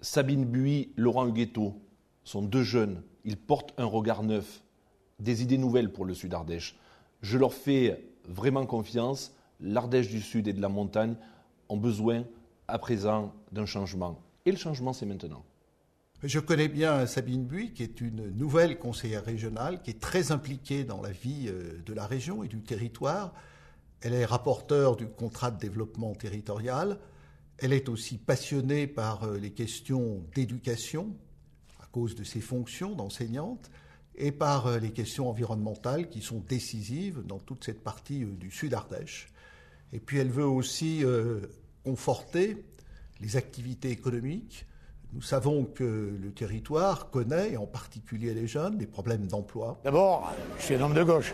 Sabine Buis, Laurent Huguetto sont deux jeunes. Ils portent un regard neuf, des idées nouvelles pour le Sud Ardèche. Je leur fais vraiment confiance. L'Ardèche du Sud et de la montagne ont besoin à présent d'un changement. Et le changement, c'est maintenant. Je connais bien Sabine Buis, qui est une nouvelle conseillère régionale, qui est très impliquée dans la vie de la région et du territoire. Elle est rapporteure du contrat de développement territorial. Elle est aussi passionnée par les questions d'éducation, à cause de ses fonctions d'enseignante, et par les questions environnementales qui sont décisives dans toute cette partie du Sud-Ardèche. Et puis elle veut aussi conforter les activités économiques. Nous savons que le territoire connaît, et en particulier les jeunes, des problèmes d'emploi. D'abord, je suis un homme de gauche.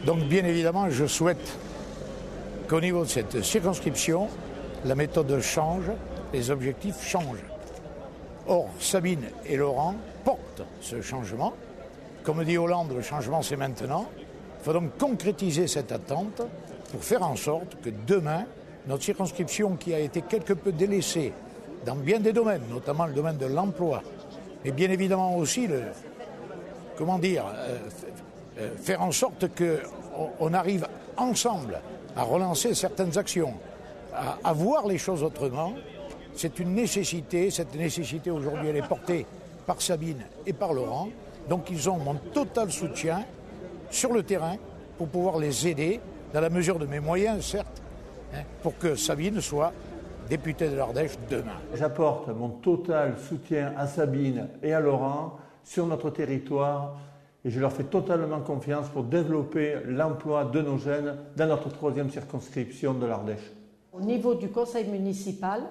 Donc bien évidemment, je souhaite qu'au niveau de cette circonscription, la méthode change, les objectifs changent. Or, Sabine et Laurent portent ce changement. Comme dit Hollande, le changement c'est maintenant. Il faut donc concrétiser cette attente pour faire en sorte que demain, notre circonscription qui a été quelque peu délaissée dans bien des domaines, notamment le domaine de l'emploi, mais bien évidemment aussi faire en sorte qu'on arrive ensemble à relancer certaines actions, à voir les choses autrement. C'est une nécessité. Cette nécessité aujourd'hui elle est portée par Sabine et par Laurent. Donc ils ont mon total soutien sur le terrain pour pouvoir les aider dans la mesure de mes moyens, certes, pour que Sabine soit députée de l'Ardèche demain. J'apporte mon total soutien à Sabine et à Laurent sur notre territoire et je leur fais totalement confiance pour développer l'emploi de nos jeunes dans notre 3e circonscription de l'Ardèche. Au niveau du conseil municipal,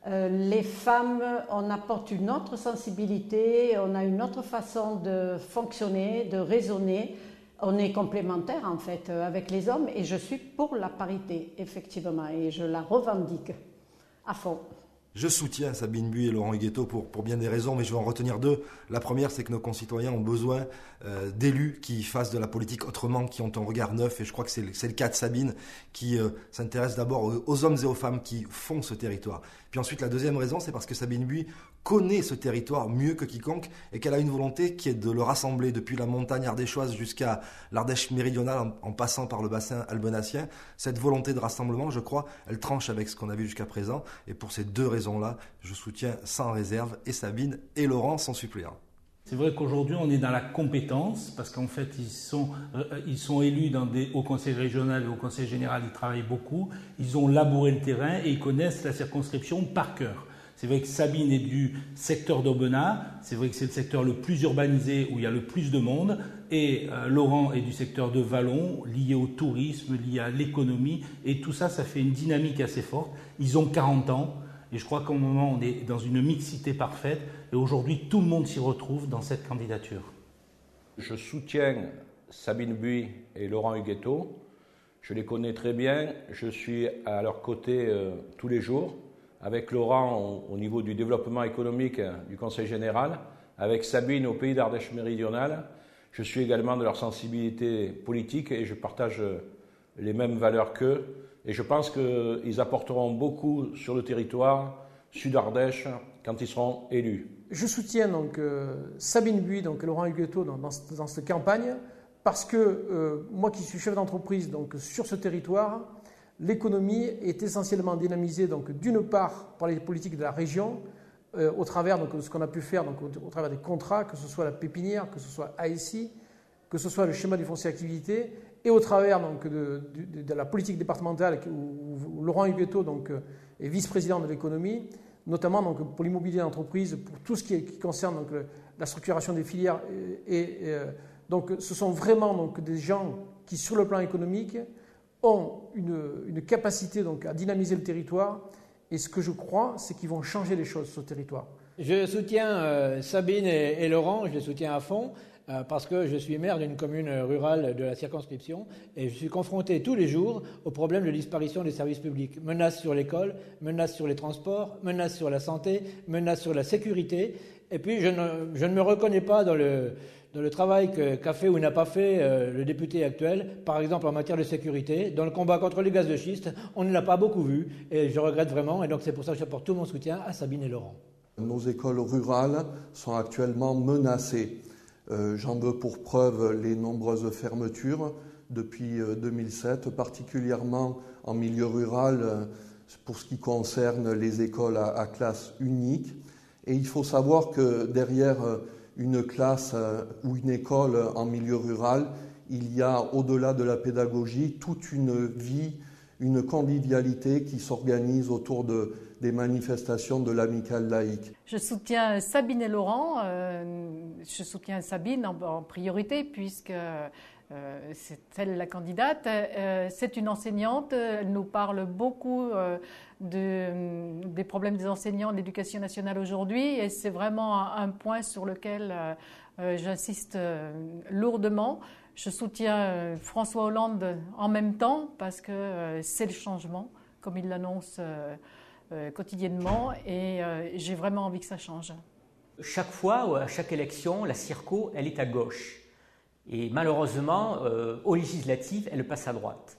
les femmes, on apporte une autre sensibilité, on a une autre façon de fonctionner, de raisonner. On est complémentaires en fait avec les hommes et je suis pour la parité, effectivement, et je la revendique à fond. Je soutiens Sabine Buis et Laurent Huguetto pour bien des raisons, mais je vais en retenir deux. La première, c'est que nos concitoyens ont besoin d'élus qui fassent de la politique autrement, qui ont un regard neuf, et je crois que c'est le cas de Sabine, qui s'intéresse d'abord aux hommes et aux femmes qui font ce territoire. Puis ensuite, la deuxième raison, c'est parce que Sabine Buis connaît ce territoire mieux que quiconque, et qu'elle a une volonté qui est de le rassembler depuis la montagne ardéchoise jusqu'à l'Ardèche méridionale, en passant par le bassin albenassien. Cette volonté de rassemblement, je crois, elle tranche avec ce qu'on a vu jusqu'à présent, et pour ces deux raisons-là, je soutiens sans réserve et Sabine et Laurent sans suppléant. C'est vrai qu'aujourd'hui, on est dans la compétence, parce qu'en fait, ils sont élus au conseil régional et au conseil général, ils travaillent beaucoup, ils ont labouré le terrain et ils connaissent la circonscription par cœur. C'est vrai que Sabine est du secteur d'Aubenas, c'est vrai que c'est le secteur le plus urbanisé où il y a le plus de monde, et Laurent est du secteur de Vallon, lié au tourisme, lié à l'économie, et tout ça, ça fait une dynamique assez forte. Ils ont 40 ans. Et je crois qu'au moment, on est dans une mixité parfaite. Et aujourd'hui, tout le monde s'y retrouve dans cette candidature. Je soutiens Sabine Buis et Laurent Huguetto. Je les connais très bien. Je suis à leur côté tous les jours. Avec Laurent au niveau du développement économique du Conseil général. Avec Sabine au Pays d'Ardèche méridionale. Je suis également de leur sensibilité politique et je partage les mêmes valeurs qu'eux. Et je pense qu'ils apporteront beaucoup sur le territoire Sud-Ardèche quand ils seront élus. Je soutiens donc Sabine Buis, donc Laurent Huguetto dans cette campagne, parce que moi qui suis chef d'entreprise donc sur ce territoire, l'économie est essentiellement dynamisée donc d'une part par les politiques de la région, au travers donc, de ce qu'on a pu faire donc, au travers des contrats, que ce soit la pépinière, que ce soit ASI, que ce soit le schéma du foncier activité, et au travers donc, de la politique départementale où Laurent Huguetto donc, est vice-président de l'économie, notamment donc, pour l'immobilier d'entreprise, pour tout ce qui concerne donc, la structuration des filières. Donc, ce sont vraiment donc, des gens qui, sur le plan économique, ont une capacité donc, à dynamiser le territoire. Et ce que je crois, c'est qu'ils vont changer les choses sur le territoire. Je soutiens Sabine et Laurent, je les soutiens à fond. parce que je suis maire d'une commune rurale de la circonscription et je suis confronté tous les jours au problème de disparition des services publics. Menaces sur l'école, menaces sur les transports, menaces sur la santé, menaces sur la sécurité. Et puis je ne me reconnais pas dans le travail qu'a fait ou n'a pas fait le député actuel, par exemple en matière de sécurité. Dans le combat contre les gaz de schiste, on ne l'a pas beaucoup vu et je regrette vraiment. Et donc c'est pour ça que j'apporte tout mon soutien à Sabine et Laurent. Nos écoles rurales sont actuellement menacées. J'en veux pour preuve les nombreuses fermetures depuis 2007, particulièrement en milieu rural pour ce qui concerne les écoles à classe unique. Et il faut savoir que derrière une classe ou une école en milieu rural, il y a au-delà de la pédagogie toute une vie, une convivialité qui s'organise autour des manifestations de l'amicale laïque. Je soutiens Sabine et Laurent. Je soutiens Sabine en priorité puisque c'est elle la candidate. C'est une enseignante. Elle nous parle beaucoup des problèmes des enseignants de l'éducation nationale aujourd'hui et c'est vraiment un point sur lequel j'insiste lourdement. Je soutiens François Hollande en même temps parce que c'est le changement, comme il l'annonce quotidiennement, et j'ai vraiment envie que ça change. Chaque fois, à chaque élection, la circo, elle est à gauche. Et malheureusement, aux législatives, elle passe à droite.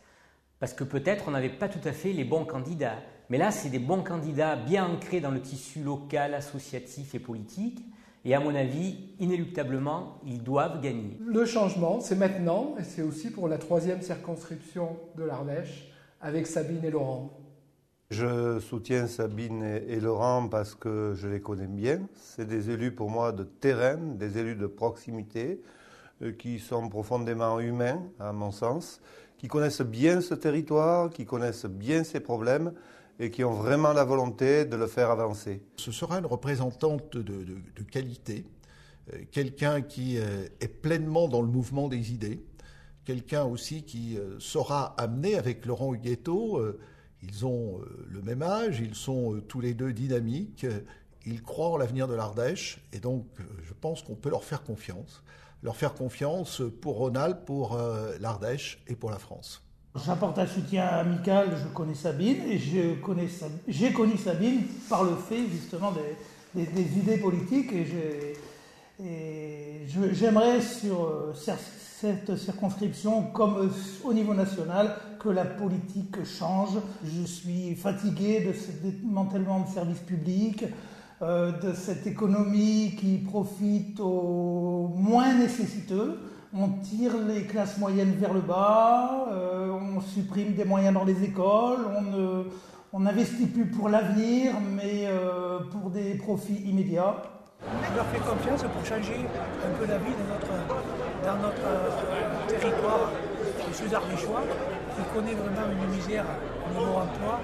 Parce que peut-être on n'avait pas tout à fait les bons candidats. Mais là, c'est des bons candidats bien ancrés dans le tissu local, associatif et politique. Et à mon avis, inéluctablement, ils doivent gagner. Le changement, c'est maintenant, et c'est aussi pour la 3e circonscription de l'Ardèche, avec Sabine et Laurent. Je soutiens Sabine et Laurent parce que je les connais bien. C'est des élus pour moi de terrain, des élus de proximité, qui sont profondément humains, à mon sens, qui connaissent bien ce territoire, qui connaissent bien ses problèmes, et qui ont vraiment la volonté de le faire avancer. Ce sera une représentante de qualité, quelqu'un qui est pleinement dans le mouvement des idées, quelqu'un aussi qui saura amener avec Laurent Huguetto, ils ont le même âge, ils sont tous les deux dynamiques, ils croient en l'avenir de l'Ardèche, et donc je pense qu'on peut leur faire confiance pour Rhône-Alpes, pour l'Ardèche et pour la France. J'apporte un soutien amical, je connais Sabine, et j'ai connu Sabine par le fait justement des idées politiques, et j'aimerais sur cette circonscription, comme au niveau national, que la politique change. Je suis fatigué de ce démantèlement de services publics, de cette économie qui profite aux moins nécessiteux. On tire les classes moyennes vers le bas, on supprime des moyens dans les écoles, on n'investit plus pour l'avenir, mais pour des profits immédiats. Je leur fais confiance pour changer un peu la vie dans notre territoire du Sud-Ardéchois, qui connaît vraiment une misère au niveau emploi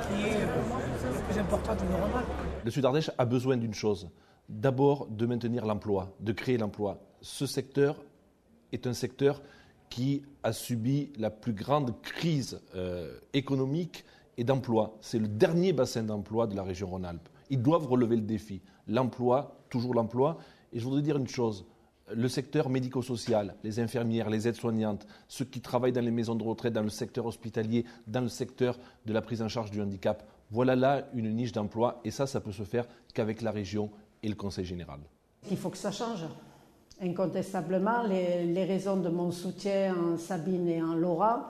qui est la plus importante de Rhône-Alpes. Le Sud-Ardèche a besoin d'une chose, d'abord de maintenir l'emploi, de créer l'emploi. Ce secteur est un secteur qui a subi la plus grande crise économique et d'emploi. C'est le dernier bassin d'emploi de la région Rhône-Alpes. Ils doivent relever le défi. L'emploi, toujours l'emploi. Et je voudrais dire une chose, le secteur médico-social, les infirmières, les aides-soignantes, ceux qui travaillent dans les maisons de retraite, dans le secteur hospitalier, dans le secteur de la prise en charge du handicap, voilà là une niche d'emploi. Et ça peut se faire qu'avec la région et le Conseil général. Il faut que ça change. Incontestablement, les raisons de mon soutien en Sabine et en Laurent,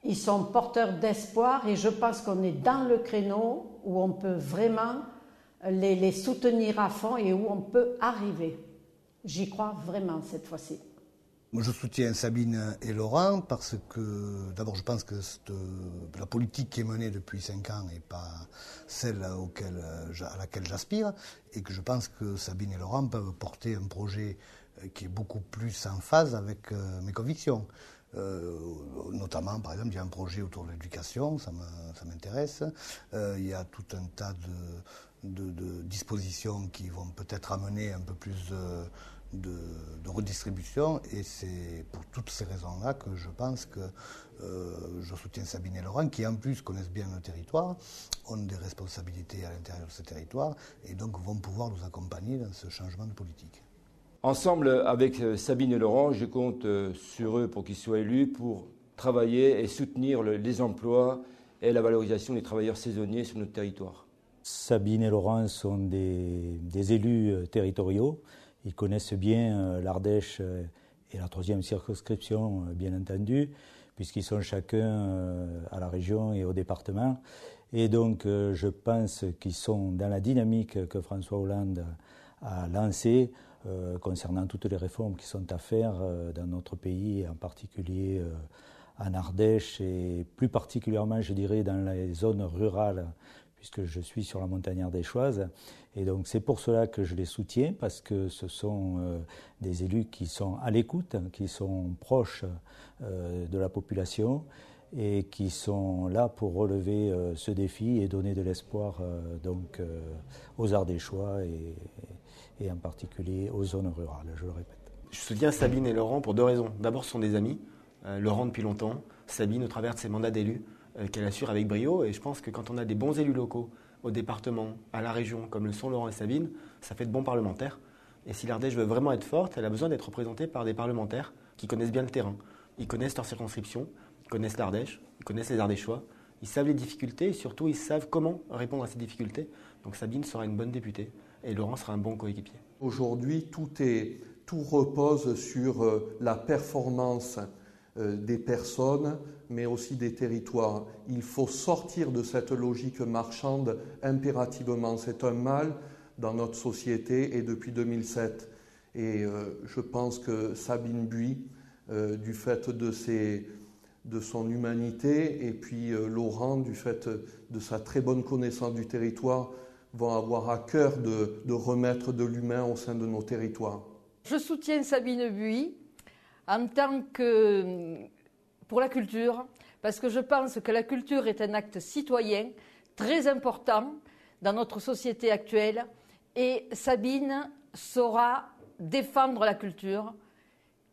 ils sont porteurs d'espoir et je pense qu'on est dans le créneau où on peut vraiment les soutenir à fond et où on peut arriver. J'y crois vraiment cette fois-ci. Moi, je soutiens Sabine et Laurent parce que, d'abord, je pense que la politique qui est menée depuis 5 ans n'est pas celle à laquelle j'aspire et que je pense que Sabine et Laurent peuvent porter un projet qui est beaucoup plus en phase avec mes convictions. Notamment, par exemple, il y a un projet autour de l'éducation, ça m'intéresse. Il y a tout un tas de dispositions qui vont peut-être amener un peu plus de redistribution, et c'est pour toutes ces raisons-là que je pense que je soutiens Sabine et Laurent, qui en plus connaissent bien le territoire, ont des responsabilités à l'intérieur de ce territoire, et donc vont pouvoir nous accompagner dans ce changement de politique. Ensemble avec Sabine et Laurent, je compte sur eux pour qu'ils soient élus, pour travailler et soutenir les emplois et la valorisation des travailleurs saisonniers sur notre territoire. Sabine et Laurent sont des élus territoriaux. Ils connaissent bien l'Ardèche et la 3e circonscription, bien entendu, puisqu'ils sont chacun à la région et au département. Et donc, je pense qu'ils sont dans la dynamique que François Hollande a lancée concernant toutes les réformes qui sont à faire dans notre pays, en particulier en Ardèche et plus particulièrement, je dirais, dans les zones rurales, puisque je suis sur la montagne ardéchoise. Et donc c'est pour cela que je les soutiens, parce que ce sont des élus qui sont à l'écoute, qui sont proches de la population et qui sont là pour relever ce défi et donner de l'espoir aux Ardéchois et en particulier aux zones rurales, je le répète. Je soutiens Sabine et Laurent pour 2 raisons. D'abord, ce sont des amis. Laurent depuis longtemps, Sabine au travers de ses mandats d'élu qu'elle assure avec brio. Et je pense que quand on a des bons élus locaux au département, à la région, comme le sont Laurent et Sabine, ça fait de bons parlementaires. Et si l'Ardèche veut vraiment être forte, elle a besoin d'être représentée par des parlementaires qui connaissent bien le terrain. Ils connaissent leur circonscription, ils connaissent l'Ardèche, ils connaissent les Ardéchois, ils savent les difficultés et surtout ils savent comment répondre à ces difficultés. Donc Sabine sera une bonne députée et Laurent sera un bon coéquipier. Aujourd'hui, tout repose sur la performance des personnes, mais aussi des territoires. Il faut sortir de cette logique marchande impérativement. C'est un mal dans notre société et depuis 2007. Et je pense que Sabine Buis, du fait de son humanité, et puis Laurent, du fait de sa très bonne connaissance du territoire, vont avoir à cœur de remettre de l'humain au sein de nos territoires. Je soutiens Sabine Buis en tant que pour la culture, parce que je pense que la culture est un acte citoyen très important dans notre société actuelle, et Sabine saura défendre la culture,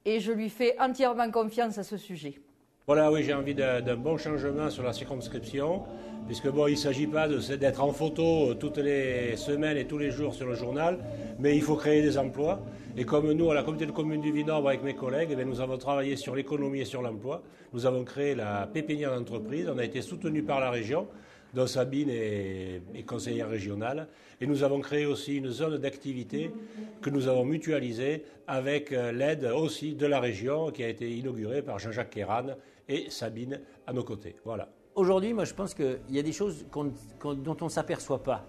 et je lui fais entièrement confiance à ce sujet. Voilà, oui, j'ai envie d'un bon changement sur la circonscription, puisque bon, il ne s'agit pas d'être en photo toutes les semaines et tous les jours sur le journal, mais il faut créer des emplois. Et comme nous, à la communauté de communes du Vinorbre, avec mes collègues, eh bien, nous avons travaillé sur l'économie et sur l'emploi. Nous avons créé la pépinière d'entreprise. On a été soutenus par la région, dont Sabine est conseillère régionale. Et nous avons créé aussi une zone d'activité que nous avons mutualisée avec l'aide aussi de la région, qui a été inaugurée par Jean-Jacques Kéran et Sabine à nos côtés. Voilà. Aujourd'hui, moi, je pense qu'il y a des choses dont on ne s'aperçoit pas.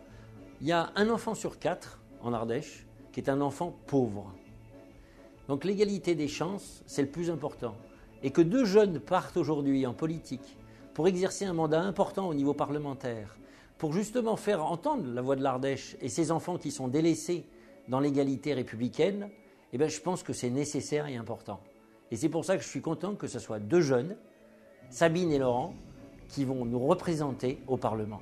Il y a un enfant sur 4 en Ardèche qui est un enfant pauvre. Donc l'égalité des chances, c'est le plus important. Et que 2 jeunes partent aujourd'hui en politique pour exercer un mandat important au niveau parlementaire, pour justement faire entendre la voix de l'Ardèche et ses enfants qui sont délaissés dans l'égalité républicaine, eh bien, je pense que c'est nécessaire et important. Et c'est pour ça que je suis content que ce soit 2 jeunes, Sabine et Laurent, qui vont nous représenter au Parlement.